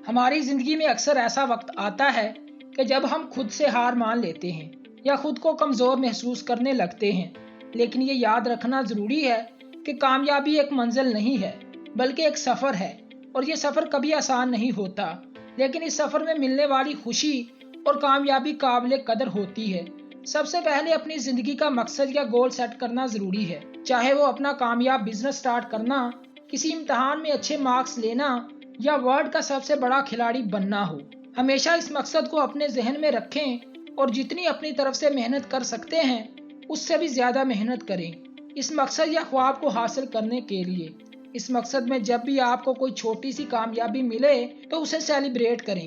ہماری زندگی میں اکثر ایسا وقت آتا ہے کہ جب ہم خود سے ہار مان لیتے ہیں یا خود کو کمزور محسوس کرنے لگتے ہیں، لیکن یہ یاد رکھنا ضروری ہے کہ کامیابی ایک منزل نہیں ہے بلکہ ایک سفر ہے، اور یہ سفر کبھی آسان نہیں ہوتا، لیکن اس سفر میں ملنے والی خوشی اور کامیابی قابل قدر ہوتی ہے۔ سب سے پہلے اپنی زندگی کا مقصد یا گول سیٹ کرنا ضروری ہے، چاہے وہ اپنا کامیاب بزنس سٹارٹ کرنا، کسی امتحان میں اچھے مارکس لینا یا ورلڈ کا سب سے بڑا کھلاڑی بننا ہو۔ ہمیشہ اس مقصد کو اپنے ذہن میں رکھیں اور جتنی اپنی طرف سے محنت کر سکتے ہیں اس سے بھی زیادہ محنت کریں اس مقصد یا خواب کو حاصل کرنے کے لیے۔ اس مقصد میں جب بھی آپ کو کوئی چھوٹی سی کامیابی ملے تو اسے سیلیبریٹ کریں۔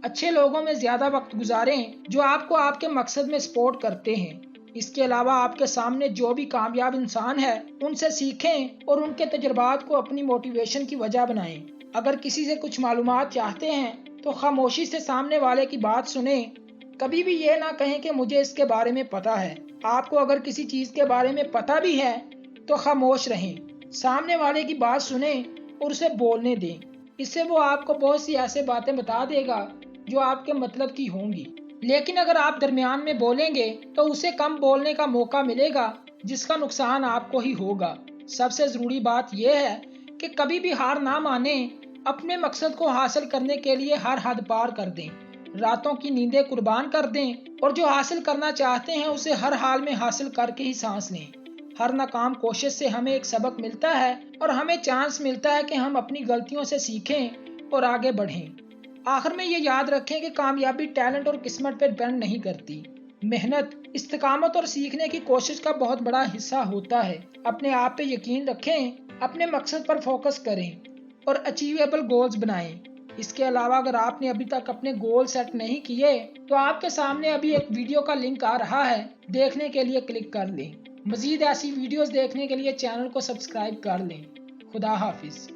اچھے لوگوں میں زیادہ وقت گزاریں جو آپ کو آپ کے مقصد میں سپورٹ کرتے ہیں۔ اس کے علاوہ آپ کے سامنے جو بھی کامیاب انسان ہے ان سے سیکھیں اور ان کے تجربات کو اپنی موٹیویشن کی وجہ بنائیں۔ اگر کسی سے کچھ معلومات چاہتے ہیں تو خاموشی سے سامنے والے کی بات سنیں۔ کبھی بھی یہ نہ کہیں کہ مجھے اس کے بارے میں پتا ہے۔ آپ کو اگر کسی چیز کے بارے میں پتا بھی ہے تو خاموش رہیں، سامنے والے کی بات سنیں اور اسے بولنے دیں۔ اس سے وہ آپ کو بہت سی ایسے باتیں بتا دے گا جو آپ کے مطلب کی ہوں گی، لیکن اگر آپ درمیان میں بولیں گے تو اسے کم بولنے کا موقع ملے گا جس کا نقصان آپ کو ہی ہوگا۔ سب سے ضروری بات یہ ہے کہ کبھی بھی ہار نہ مانیں، اپنے مقصد کو حاصل کرنے کے لیے ہر حد پار کر دیں، راتوں کی نیندیں قربان کر دیں اور جو حاصل کرنا چاہتے ہیں اسے ہر حال میں حاصل کر کے ہی سانس لیں۔ ہر ناکام کوشش سے ہمیں ایک سبق ملتا ہے اور ہمیں چانس ملتا ہے کہ ہم اپنی غلطیوں سے سیکھیں اور آگے بڑھیں۔ آخر میں یہ یاد رکھیں کہ کامیابی ٹیلنٹ اور قسمت پر ڈیپینڈ نہیں کرتی۔ محنت، استقامت اور سیکھنے کی کوشش کا بہت بڑا حصہ ہوتا ہے۔ اپنے آپ پہ یقین رکھیں، اپنے مقصد پر فوکس کریں اور اچیویبل گولز بنائیں۔ اس کے علاوہ اگر آپ نے ابھی تک اپنے گول سیٹ نہیں کیے تو آپ کے سامنے ابھی ایک ویڈیو کا لنک آ رہا ہے، دیکھنے کے لیے کلک کر لیں۔ مزید ایسی ویڈیوز دیکھنے کے لیے چینل کو سبسکرائب کر لیں۔ خدا حافظ۔